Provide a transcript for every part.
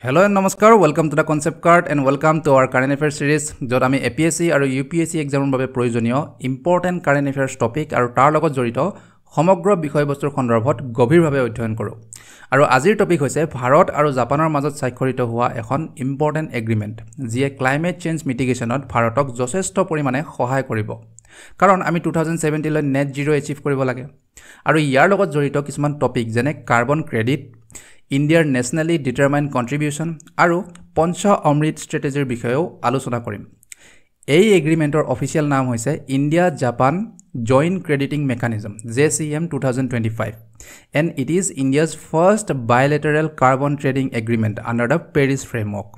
Hello and namaskar, welcome to the concept card and welcome to our current affairs series jot ami APSC aru UPSC exam babe proyojoniyo important current affairs topic aru tar logot jorito সমগ্ৰ বিষয়বস্তুৰ সন্দৰ্ভত গভীৰভাৱে অধ্যয়ন কৰো আৰু আজিৰ topic হৈছে ভাৰত আৰু জাপানৰ মাজত স্বাক্ষৰিত হোৱা এখন ইম্পৰ্টেন্ট এগ্ৰিমেন্ট যিয়ে ক্লাইমেট চেঞ্জ মিটিগেশনত ভাৰতক যথেষ্ট পৰিমাণে সহায় কৰিব কাৰণ আমি 2070 লৈ নেট জিৰো এচিভ কৰিব লাগে আৰু ইয়াৰ লগত জড়িত কিছুমান টপিক যেনে কাৰ্বন ক্ৰেডিট ইণ্ডিয়াৰ নেশনালি ডিটাৰমাইন্ড কন্ট্ৰিবিউশন আৰু পঞ্চ অমৃত ষ্ট্ৰেটেজিৰ বিষয়েও আলোচনা কৰিম এই এগ্ৰিমেন্টৰ অফিচিয়েল নাম হৈছে India Japan Joint Crediting Mechanism JCM 2025 and it is India's first bilateral carbon trading agreement under the Paris framework.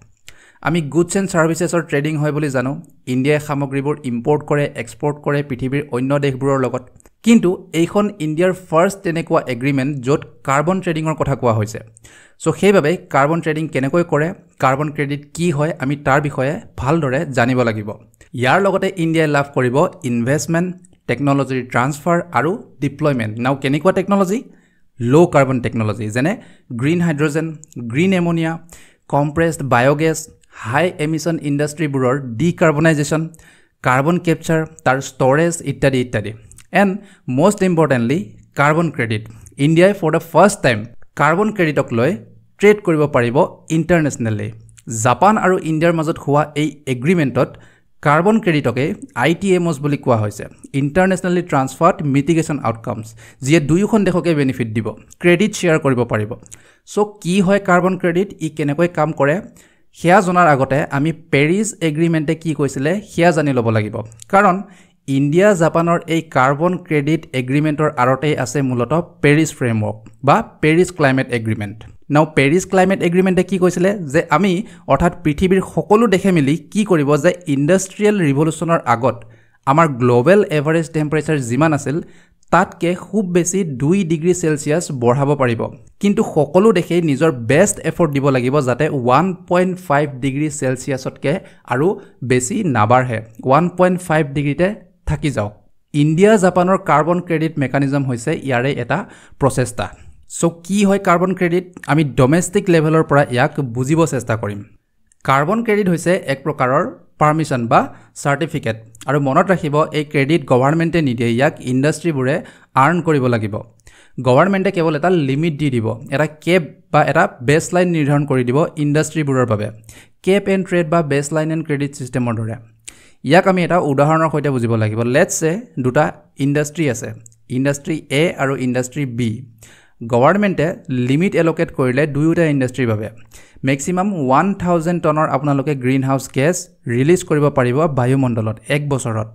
আমি goods and services or trading হয় বুলি জানো ইন্ডিয়া সামগ্ৰীবোৰ ইম্পোৰ্ট কৰে এক্সপোৰ্ট কৰে পৃথিৱীৰ অন্য দেশবোৰৰ লগত কিন্তু এইখন ইন্ডিয়াৰ ফাৰ্ষ্ট তেনেকুৱা এগ্ৰিমেন্ট যত কাৰ্বন ট্ৰেডিংৰ কথা কোৱা হৈছে সো সেইভাবে কাৰ্বন ট্ৰেডিং কেনেকৈ কৰে কাৰ্বন ক্ৰেডিট কি হয় আমি তাৰ বিষয়ে ভালদৰে জানিব লাগিব ইয়াৰ লগতে ইন্ডিয়াই লাভ কৰিব investment technology transfer aru deployment now kenikwa technology low carbon technology jene green hydrogen green ammonia compressed biogas high emission industry buror decarbonization carbon capture tar storage ittadi and most importantly carbon credit india for the first time carbon credit ok loi trade koribo paribo internationally japan aru india majot hua ei agreement ot Carbon credit okay ITMOs বুলি কোৱা হৈছে ইন্টাৰনেশনালি transferred mitigation outcomes যিয়ে দুয়োখন দেশকে benefit দিব credit share কৰিব পাৰিব so কি হয় কাৰ্বন ক্ৰেডিট ই কেনেকৈ কাম কৰে হেয়া জনাৰ আগতে আমি পেৰিছ এগ্ৰিমেন্টে কি কৈছিলে হেয়া জানি লব লাগিব কাৰণ ইন্ডিয়া জাপানৰ এই কাৰ্বন ক্ৰেডিট এগ্ৰিমেন্টৰ আৰতে আছে মূলত পেৰিছ ফ্ৰেমৱৰ্ক বা পেৰিছ ক্লাইমেট এগ্ৰিমেন্ট নাও পেৰিছ ক্লাইমেট এগ্ৰিমেন্টে কি কৈছিলে যে আমি অৰ্থাৎ পৃথিৱীৰ সকলো দেশে মিলি কি কৰিব যে ইন্ডাষ্ট্ৰিয়েল ৰিভলিউচনৰ আগত আমাৰ গ্লোবাল এভাৰেজ টেম্পাৰেচাৰ যিমান আছিল তাতকে খুব বেছি 2 ডিগ্ৰী সেলসিয়াস বঢ়াব পাৰিব কিন্তু সকলো দেশে নিজৰ বেষ্ট এফৰ্ট দিব লাগিব যাতে 1.5 ডিগ্ৰী সেলসিয়াসতকে আৰু বেছি নাবাঢ়ে 1.5 ডিগ্ৰীতে থাকি যাওক ইন্ডিয়া জাপানৰ কাৰ্বন ক্ৰেডিট মেকানিজম হৈছে ইয়াৰে এটা প্ৰচেষ্টা সো কি হয় কাৰ্বন ক্ৰেডিট আমি ডোমেষ্টিক লেভেলৰ পৰা ইয়াক বুজিব চেষ্টা কৰিম কাৰ্বন ক্ৰেডিট হৈছে এক প্ৰকাৰৰ পাৰমিশন বা সাৰ্টিফিকেট আৰু মনত ৰাখিব এই ক্ৰেডিট গভৰ্ণমেণ্টে নিদিয়ে ইয়াক ইন্ডাষ্ট্ৰিবোৰে আৰ্ন কৰিব লাগিব গভৰ্ণমেণ্টে কেৱল এটা লিমিট দি দিব এটা কেপ বা এটা বেসলাইন নিৰ্ধাৰণ কৰি দিব ইন্ডাষ্ট্ৰিবোৰৰ বাবে কেপ এণ্ড ট্ৰেড বা বেসলাইন এণ্ড ক্ৰেডিট সিস্টেমৰ দৰে ইয়াক আমি এটা উদাহৰণৰ সৈতে বুজিব লাগিব লেটস সে দুটা ইন্ডাষ্ট্ৰি আছে ইন্ডাষ্ট্ৰি এ আৰু ইন্ডাষ্ট্ৰি বি গভৰ্ণমেণ্টে লিমিট এলোকেট কৰিলে দুয়োটা ইন্ডাষ্ট্ৰিৰ বাবে ম্যাক্সিমাম 1000 টনৰ আপোনালোকে গ্ৰীণ হাউস গেছ ৰিলিজ কৰিব পাৰিব বায়ুমণ্ডলত এক বছৰত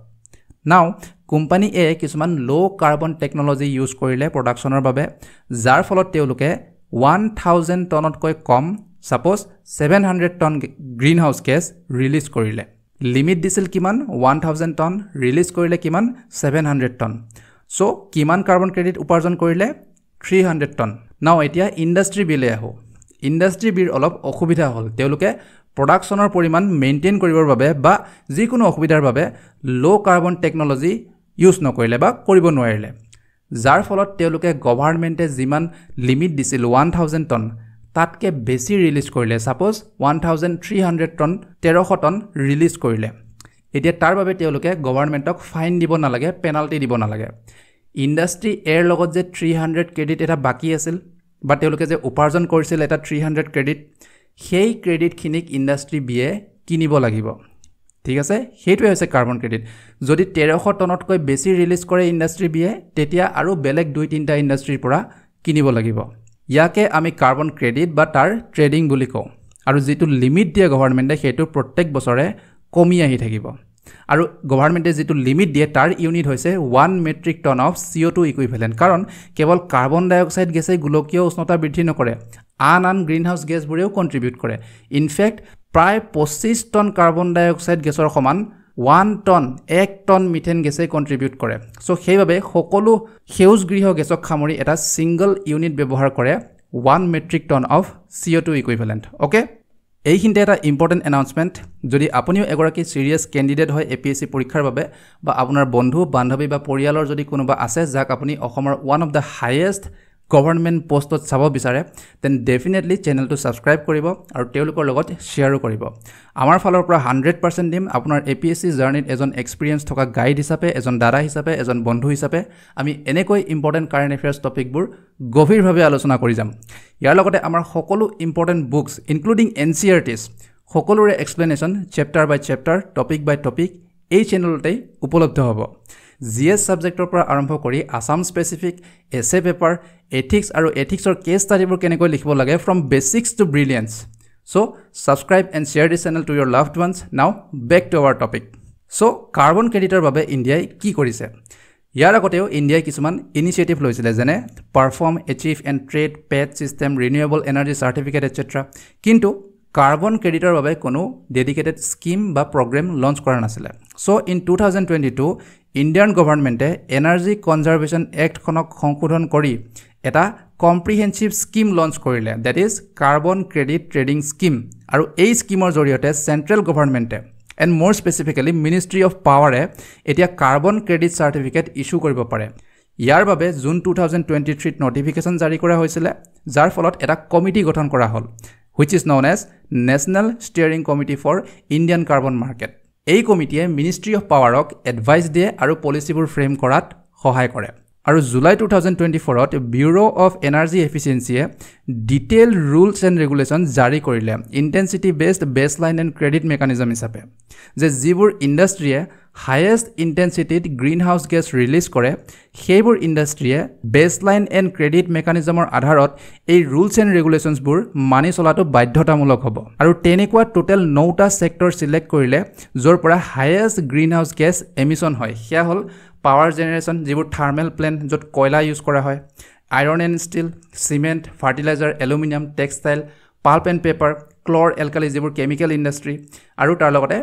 নাও কোম্পানী এ কিছুমান লো কাৰ্বন টেকনলজি ইউজ কৰিলে প্ৰডাকচনৰ বাবে যাৰ ফলত তেওঁলোকে 1000 টনতকৈ কম suppose 700 ton green house gas release কৰিলে লিমিট দিছিল কিমান 1000 টন ৰিলিজ কৰিলে কিমান 700 টন সো কিমান কাৰ্বন ক্ৰেডিট উপাৰ্জন কৰিলে 300 টন নাও এতিয়া ইন্ডাষ্ট্ৰি বিলে আহো ইন্ডাষ্ট্ৰি বিৰ অলপ অসুবিধা হল তেওঁলোকে প্ৰডাকচনৰ পৰিমাণ মেইনটেইন কৰিবৰ বাবে বা যিকোনো অসুবিধাৰ বাবে লো কাৰ্বন টেকনলজি ইউজ নকৰিলে বা কৰিব নোৱাৰিলে যাৰ ফলত তেওঁলোকে গভৰ্ণমেণ্টে যিমান লিমিট দিছিল 1000 টন তাতকে বেছি ৰিলিজ কৰিলে সাপোজ 1300 টন 1300 টন ৰিলিজ কৰিলে এতিয়া তাৰ বাবে তেওঁলোকে গভৰ্ণমেণ্টক ফাইন দিব নালাগে পেনাল্টি দিব নালাগে ইন্ডাষ্ট্ৰি এৰ লগত যে 300 ক্ৰেডিট এটা বাকি আছিল বা তেওঁলোকে যে উপাৰ্জন কৰিছিল এটা 300 ক্ৰেডিট সেই ক্ৰেডিট খিনিক ইন্ডাষ্ট্ৰি বিয়ে কিনিব লাগিব ঠিক আছে হেইটোৱে হৈছে কাৰ্বন ক্ৰেডিট যদি 1300 টনতকৈ বেছি ৰিলিজ কৰে ইন্ডাষ্ট্ৰি বিয়ে তেতিয়া আৰু বেলেগ 2-3টা ইন্ডাষ্ট্ৰিৰ পৰা কিনিব লাগিব ইয়াকে আমি কাৰ্বন ক্ৰেডিট বা তাৰ ট্ৰেডিং বুলি কওঁ আৰু যেটো লিমিট দিয়ে গভৰ্ণমেণ্টে হেতু প্ৰত্যেক বছৰে কমি আহি থাকিব আৰু গভৰ্ণমেণ্টে যেটো লিমিট দিয়ে তাৰ ইউনিট হৈছে 1 metric ton of CO2 equivalent কাৰণ কেৱল কাৰ্বন ডাই অক্সাইড গেছে গোলকীয় উষ্ণতা বৃদ্ধি নকৰে আন গ্ৰীণ হাউস গেছবোৰেও কন্ট্ৰিবিউট কৰে ইনফ্যাক্ট প্ৰায় 25 টন কাৰ্বন ডাই অক্সাইড গেছৰ সমান 1 টন মিথেন গেছে কন্ট্ৰিবিউট কৰে সো সেইভাবে সকলো সেউজ গৃহ গেছক খামৰি এটা সিঙ্গল ইউনিট ব্যৱহাৰ কৰে 1 metric ton of CO2 equivalent okay এইখিনিতে এটা ইম্পৰ্টেন্ট এনাউন্সমেন্ট যদি আপুনিও এগৰাকী সিৰিয়াস ক্যান্ডিডেট হয় এপিএসসি পৰীক্ষাৰ বাবে বা আপোনাৰ বন্ধু বান্ধৱী বা পৰিয়ালৰ যদি কোনোবা আছে যাক আপুনি অসমৰ one of the highest government পোষ্টত চাব বিচাৰে দেন ডেফিনেটলি চেনেলটো ছাবস্ক্ৰাইব কৰিব আৰু তেওঁলোকৰ লগত শ্বেয়াৰো কৰিব আমাৰ ফালৰ পৰা 100% দিম আপোনাৰ APSC জাৰ্নিত এজন এক্সপেৰিয়েন্স থকা গাইড হিচাপে এজন দাদা হিচাপে এজন বন্ধু হিচাপে আমি এনেকৈ ইম্পৰ্টেন্ট কাৰেণ্ট এফেয়াৰ্স টপিকবোৰ গভীৰভাৱে আলোচনা কৰি যাম ইয়াৰ লগতে আমাৰ সকলো ইম্পৰ্টেন্ট বুকস ইনক্লুডিং NCERTs সকলোৰে explanation chapter by chapter topic by topic এই চেনেলতেই উপলব্ধ হ'ব GS সাবজেক্টৰ পৰা আৰম্ভ কৰি Assam specific essay paper ethics আৰু এথিক্সৰ কেছ ষ্টাডিবোৰ কেনেকৈ লিখিব লাগে from basics to brilliance so subscribe and share this channel to your loved ones now back to our topic so carbon ক্ৰেডিটৰ বাবে ইণ্ডিয়াই কি কৰিছে ইয়াৰ আগতেও ইণ্ডিয়াই কিছুমান ইনিচিয়েটিভ লৈছিলে যেনে পাৰফৰ্ম এচিভ এণ্ড ট্ৰেড পেড system renewable energy certificate etcetera কিন্তু কাৰ্বন ক্ৰেডিটৰ বাবে কোনো ডেডিকেটেড স্কিম বা প্ৰগ্ৰাম লঞ্চ কৰা নাছিলে সো ইন 2022 ইণ্ডিয়ান গভৰ্ণমেণ্টে এনাৰ্জি কনজাৰভেশ্যন এক্ট খনক সংশোধন কৰি এটা কম্প্ৰিহেনসিভ স্কিম লঞ্চ কৰিলে that is carbon credit trading scheme আৰু এই স্কিমৰ জৰিয়তে সেন্ট্ৰেল গভৰ্ণমেণ্টে and more specifically ministry of পাৱাৰে এতিয়া কাৰ্বন ক্ৰেডিট সাৰ্টিফিকেট ইস্যু কৰিব পাৰে ইয়াৰ বাবে জুন 2023 নটিফিকেশন জাৰি কৰা হৈছিল যাৰ ফলত এটা কমিটি গঠন কৰা হ'ল which is known as National Steering Committee for Indian Carbon Market এই কমিটিয়ে মিনিষ্ট্ৰি অফ পাৱাৰক এডভাইস দিয়ে আৰু পলিচিবোৰ ফ্ৰেম কৰাত সহায় কৰে আৰু জুলাই 2024 ত ব্যুৰো অফ এনাৰ্জি এফিচিয়েন্সিয়ে ডিটেইল ৰুলছ এণ্ড ৰেগুলেশ্যন জাৰি কৰিলে intensity based baseline and credit mechanism হিচাপে যে যিবোৰ ইণ্ডাষ্ট্ৰীয়ে হাইয়েষ্ট ইন্টেন্সিটিত গ্ৰীণ হাউস গেছ ৰিলিজ কৰে সেইবোৰ ইণ্ডাষ্ট্ৰীয়ে বেসলাইন এণ্ড ক্ৰেডিট মেকানিজমৰ আধাৰত এই ৰুলছ এণ্ড ৰেগুলেশ্যনছবোৰ মানি চলাটো বাধ্যতামূলক হ'ব আৰু তেনেকুৱা টোটেল 9টা সেক্টৰ সিলেক্ট কৰিলে যৰ পৰা highest green house gas emission হয় সেয়া হ'ল পাৱাৰ জেনেৰেশ্যন যিবোৰ থাৰ্মেল প্লেণ্ট য'ত কয়লা ইউজ কৰা হয় iron and steel cement fertiliser aluminium textile pulp and paper chlor alkali যিবোৰ কেমিকেল ইণ্ডাষ্ট্ৰী আৰু তাৰ লগতে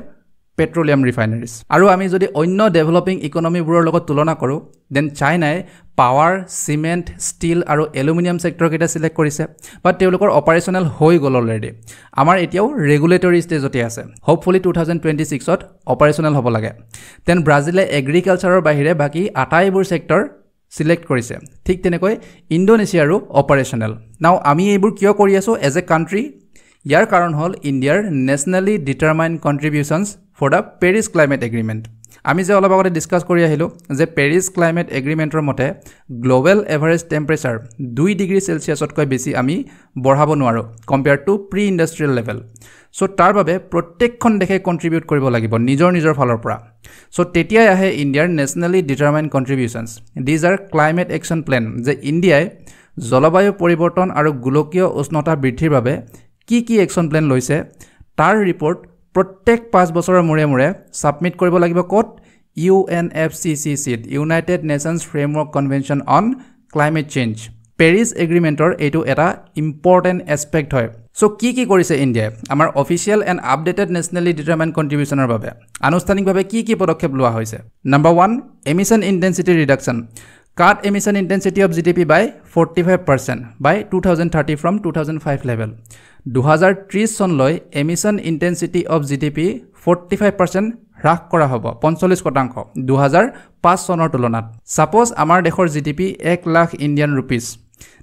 পেট্ৰলিয়াম ৰিফাইনাৰিজ আৰু আমি যদি অন্য ডেভেলপিং ইকনমিবোৰৰ লগত তুলনা কৰোঁ দেন চাইনাই পাৱাৰ সিমেণ্ট ষ্টিল আৰু এলুমিনিয়াম সেক্টৰ কেইটা সিলেক্ট কৰিছে বাট তেওঁলোকৰ অপাৰেশনাল হৈ গ'ল অলৰেডি আমাৰ এতিয়াও ৰেগুলেটৰী ষ্টেজতে আছে হোপফুলি 2026 ত অপাৰেশনাল হ'ব লাগে দেন ব্ৰাজিলে এগ্ৰিকালচাৰৰ বাহিৰে বাকি আটাইবোৰ সেক্টৰ সিলেক্ট কৰিছে ঠিক তেনেকৈ ইণ্ডোনেছিয়াৰো অপাৰেশনাল নাও আমি এইবোৰ কিয় কৰি আছো এজ এ কান্ট্ৰি ইয়াৰ কাৰণ হ'ল ইণ্ডিয়াৰ nationally determined contributions for the Paris climate agreement আমি যে অলপ আগতে ডিসকাস কৰি আহিলো যে পেৰিছ ক্লাইমেট এগ্ৰিমেণ্টৰ মতে গ্লোবেল এভাৰেজ টেম্পাৰেচাৰ 2 ডিগ্ৰী সেলসিয়াছতকৈ বেছি আমি বঢ়াব নোৱাৰো compare to pre industrial level so তাৰ বাবে প্ৰত্যেকখন দেশে কন্ট্ৰিবিউট কৰিব লাগিব নিজৰ ফালৰ পৰা সো তেতিয়াই আহে ইণ্ডিয়াৰ nationally determined contributions these are climate action plan যে ইণ্ডিয়াই জলবায়ু পৰিৱৰ্তন আৰু গোলকীয় উষ্ণতা বৃদ্ধিৰ বাবে কি একশ্যন প্লেন লৈছে তাৰ ৰিপৰ্ট প্ৰত্যেক 5 বছৰৰ মূৰে সাবমিট কৰিব লাগিব quote UNFCCC United Nations framework convention on climate change Paris এগ্ৰিমেণ্টৰ এইটো এটা ইম্পৰ্টেন্ট এসপেক্ট হয় সো কি কৰিছে ইণ্ডিয়াই আমাৰ official and updated nationally determined কন্ট্ৰিবিউশনৰ বাবে আনুষ্ঠানিকভাৱে কি পদক্ষেপ লোৱা হৈছে number 1 emission intensity reduction cut emission intensity of GDP by 45% by 2030 from 2005 level 2030 চনলৈ emission intensity of GDP 45% হ্ৰাস কৰা হ'ব 45% 2005 চনৰ তুলনাত সাপোজ আমাৰ দেশৰ GDP 1 লাখ ইণ্ডিয়ান ৰুপিস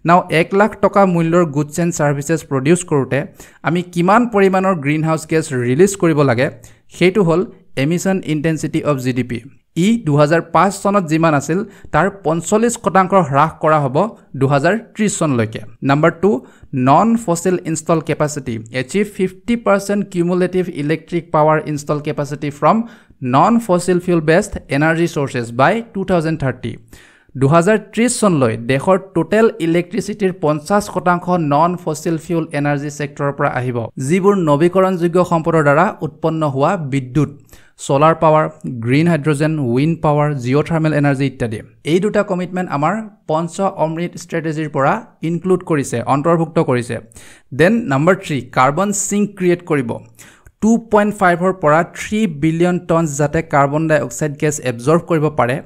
নাও 1 লাখ টকা মূল্যৰ গুডছ এণ্ড সাৰ্ভিসেছ প্ৰডিউস কৰোতে আমি কিমান পৰিমাণৰ গ্ৰীণ হাউস গেছ ৰিলিজ কৰিব লাগে সেইটো হ'ল emission intensity of GDP ই 2005 চনত যিমান আছিল তাৰ 45% হ্ৰাস কৰা হ'ব 2030 চনলৈকে number 2 non fossil install capacity achieve 50% cumulative electric power install capacity from non fossil fuel based energy sources by 2030 2030 চনলৈ দেশৰ টোটেল ইলেক্ট্ৰিচিটিৰ 50% নন ফসিল ফিউল এনাৰ্জি সেক্টৰৰ পৰা আহিব যিবোৰ নৱীকৰণযোগ্য সম্পদৰ দ্বাৰা উৎপন্ন হোৱা বিদ্যুৎ solar power green hydrogen wind power geothermal energy ইত্যাদি এই দুটা কমিটমেন্ট আমাৰ পঞ্চ অমৃত ষ্ট্ৰেটেজিৰ পৰা ইনক্লুড কৰিছে অন্তৰ্ভুক্ত কৰিছে then number 3 carbon sink create কৰিব 2.5 ৰ পৰা 3 বিলিয়ন টনছ যাতে carbon dioxide gas absorb কৰিব পাৰে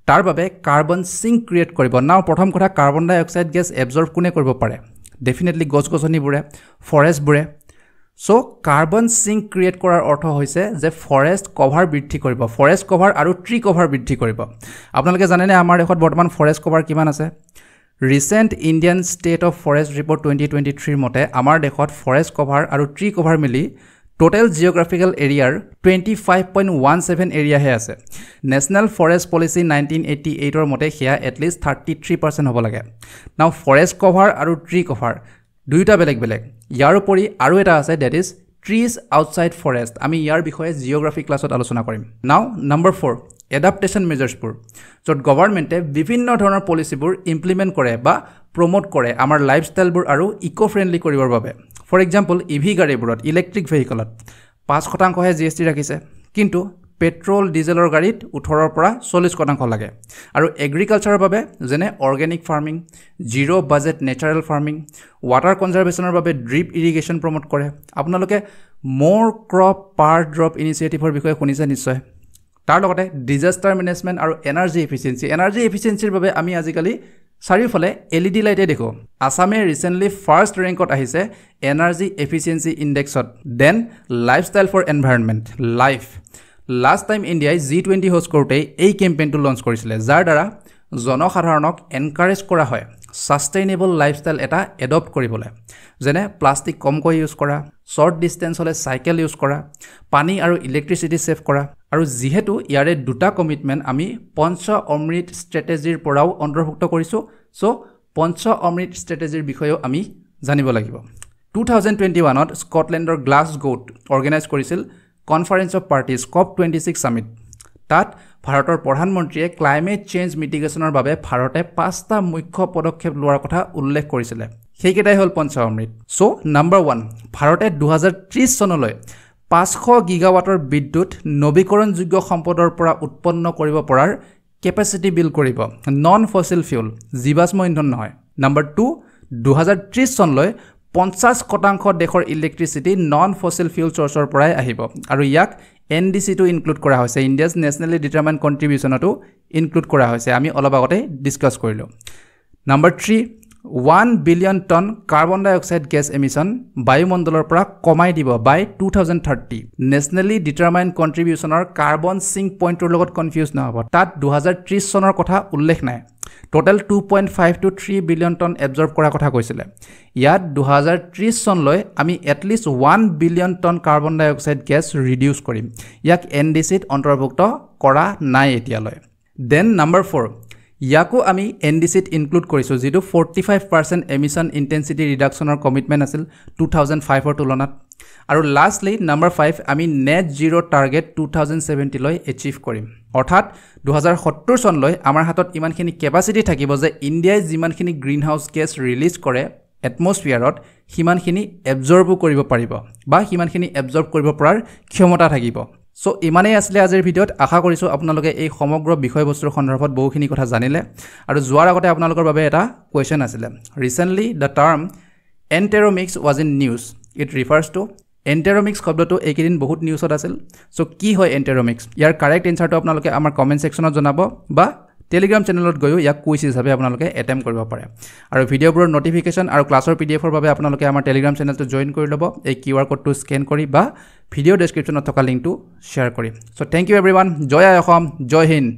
তাৰ বাবে কাৰ্বন সিঙ্ক ক্ৰিয়েট কৰিব নাও প্ৰথম কথা carbon dioxide gas absorb কোনে কৰিব পাৰে ডেফিনেটলি গছগছনিবোৰে ফৰেষ্টবোৰে সো কাৰ্বন সিঙ্ক ক্ৰিয়েট কৰাৰ অৰ্থ হৈছে যে ফৰেষ্ট কভাৰ বৃদ্ধি কৰিব ফৰেষ্ট কভাৰ আৰু ট্ৰি কভাৰ বৃদ্ধি কৰিব আপোনালোকে জানেনে আমাৰ দেশত বৰ্তমান ফৰেষ্ট কভাৰ কিমান আছে recent Indian state of forest report 2023 মতে আমাৰ দেশত ফৰেষ্ট কভাৰ আৰু ট্ৰী কভাৰ মিলি টোটেল জিঅ'গ্ৰাফিকেল এৰিয়াৰ 25.17 এৰিয়াহে আছে নেশ্যনেল ফৰেষ্ট পলিচি 1988 ৰ মতে সেয়া এটলিষ্ট 33% হ'ব লাগে নাও ফৰেষ্ট কভাৰ আৰু ট্ৰী কভাৰ দুইটা বেলেগ বেলেগ ইয়াৰ উপৰি আৰু এটা আছে that is trees outside forest আমি ইয়াৰ বিষয়ে জিঅ'গ্ৰাফি ক্লাছত আলোচনা কৰিম নাও নম্বৰ 4 এডাপ্টেশ্যন মেজাৰ্ছবোৰ য'ত গভৰ্ণমেণ্টে বিভিন্ন ধৰণৰ পলিচিবোৰ ইমপ্লিমেণ্ট কৰে বা প্ৰমোট কৰে আমাৰ লাইফষ্টাইলবোৰ আৰু ইকো ফ্ৰেণ্ডলি কৰিবৰ বাবে ফৰ এক্সাম্পল ইভি গাড়ীবোৰত ইলেক্ট্ৰিক ভেহিকলত 5% হে জিএসটি ৰাখিছে কিন্তু পেট্ৰল ডিজেলৰ গাড়ীত 18 পৰা 40% লাগে আৰু এগ্ৰিকালচাৰৰ বাবে যেনে organic farming zero budget natural farming water কনজাৰভেশ্যনৰ বাবে ড্ৰিপ ইৰিগেশ্যন প্ৰমোট কৰে আপোনালোকে মোৰ ক্ৰপ পাৰ ড্ৰপ ইনিচিয়েটিভৰ বিষয়ে শুনিছে নিশ্চয় তাৰ লগতে ডিজাস্টাৰ মেনেজমেণ্ট আৰু এনাৰ্জি এফিচিয়েন্সিৰ বাবে আমি আজিকালি চাৰিওফালে এলইডি লাইটে দেখো আসামে ৰিসেন্টলি ফাৰ্ষ্ট ৰেংকত আহিছে এনাৰ্জি এফিচিয়েন্সি ইনডেক্সত then lifestyle for environment life last time ইণ্ডিয়াই G20 হোষ্ট কৰোঁতে এই কেম্পেইনটো লঞ্চ কৰিছিলে যাৰ দ্বাৰা জনসাধাৰণক এনকাৰেজ কৰা হয় সাস্টেইনেবল লাইফষ্টাইল এটা এডপ্ট কৰিবলৈ যেনে প্লাষ্টিক কমকৈ ইউজ কৰা শৰ্ট ডিস্টেন্স হলে সাইকেল ইউজ কৰা পানী আৰু ইলেক্ট্ৰিচিটি সেভ কৰা আৰু যেহেতু ইয়াৰে দুটা কমিটমেন্ট আমি পঞ্চ অমৃত ষ্ট্ৰেটেজিৰ পৰাও অন্তৰ্ভুক্ত কৰিছো সো পঞ্চ অমৃত ষ্ট্ৰেটেজিৰ বিষয়েও আমি জানিব লাগিব 2021ত স্কটলেণ্ডৰ গ্লাছগোত অৰ্গেনাইজ কৰিছিল conference of parties COP26 summit তাত ভাৰতৰ প্ৰধানমন্ত্ৰীয়ে ক্লাইমেট চেঞ্জ মিটিগেশ্যনৰ বাবে ভাৰতে 5টা মুখ্য পদক্ষেপ লোৱাৰ কথা উল্লেখ কৰিছিলে সেইকেইটাই হ'ল পঞ্চ অমৃত সো নম্বৰ 1 ভাৰতে 2030 চনলৈ 500 গিগাৱাটৰ বিদ্যুৎ নৱীকৰণযোগ্য সম্পদৰ পৰা উৎপন্ন কৰিব পৰাৰ কেপাসিটি বিল কৰিব নন ফসিল ফিউল জীৱাশ্ম ইন্ধন নহয় নম্বৰ 2 2030 চনলৈ 50% দেশৰ ইলেক্ট্ৰিচিটি নন ফসিল ফিউল সোৰ্সৰ পৰাই আহিব আৰু ইয়াক NDC টো ইনক্লুড কৰা হৈছে ইণ্ডিয়াজ নেশ্যনেলি ডিটাৰমাইন্ড কন্ট্ৰিবিউশনটো ইনক্লুড কৰা হৈছে আমি অলপ আগতে ডিসকাস কৰিলো number 3 1 billion ton carbon dioxide gas emission বায়ুমণ্ডলৰ পৰা কমাই দিব বাই 2030 নেশ্যনেলি ডিটাৰমাইন্ড কন্ট্ৰিবিউশনৰ কাৰ্বন সিঙ্ক পইণ্টৰ লগত কনফিউজ নহব তাত 2030 চনৰ কথা উল্লেখ নাই total 2.5 to 3 billion ton absorb কৰা কথা কৈছিলে ইয়াত 2030 চনলৈ আমি at least 1 billion ton carbon dioxide gas reduce কৰিম ইয়াক NDC-ত অন্তৰ্ভুক্ত কৰা নাই এতিয়ালৈ দেন নম্বৰ 4 ইয়াকো আমি NDC-ত ইনক্লুড কৰিছো যেটো 45% এমিশন ইন্টেন্সিটি ৰিডাকচনৰ কমিটমেন্ট আছিল 2005 ৰ তুলনাত আৰু লাষ্টলি নম্বৰ 5 আমি নেট জিৰো টাৰ্গেট 2070 লৈ এচিভ কৰিম অৰ্থাৎ 2070 চনলৈ আমাৰ হাতত ইমানখিনি কেপাসিটি থাকিব যে ইণ্ডিয়াই যিমানখিনি গ্ৰীনহাউস গেছ ৰিলিজ কৰে এটমস্ফিয়াৰত হিমানখিনি এবজৰ্ব কৰিব পাৰিব বা হিমানখিনি এবজৰ্ব কৰিব পৰাৰ ক্ষমতা থাকিব সো ইমানেই আসলে আজিৰ ভিডিঅ'ত আশা কৰিছো আপোনালোকে এই সমগ্ৰ বিষয়বস্তুৰ সন্দৰ্ভত বহুখিনি কথা জানিলে আৰু যোৱাৰ আগতে আপোনালোকৰ বাবে এটা কোৱেশ্চন আছিল recently the term enteromics was in news it refers to enteromics শব্দটো এইকেদিন বহুত নিউজত আছিল সো কি হয় এন্টেৰোমিক্স ইয়াৰ কাৰেক্ট এনসাৰটো আপোনালোকে আমাৰ কমেন্ট সেকশনত জনাব বা টেলিগ্ৰাম চেনেলত গৈও ইয়াক কুইজ হিচাপে আপোনালোকে এটেম্প কৰিব পাৰে আৰু ভিডিঅ'বোৰৰ নটিফিকেশন আৰু ক্লাছৰ পিডিএফৰ বাবে আপোনালোকে আমাৰ টেলিগ্ৰাম চেনেলটো জয়েন কৰি ল'ব এই কিউআৰ কোডটো স্ক্যান কৰি বা ভিডিঅ' ডেসক্ৰিপচনত থকা লিংকটো শ্বেয়াৰ কৰি সো থ্যাংক ইউ এভৰিৱান জয় অসম জয় হিন্দ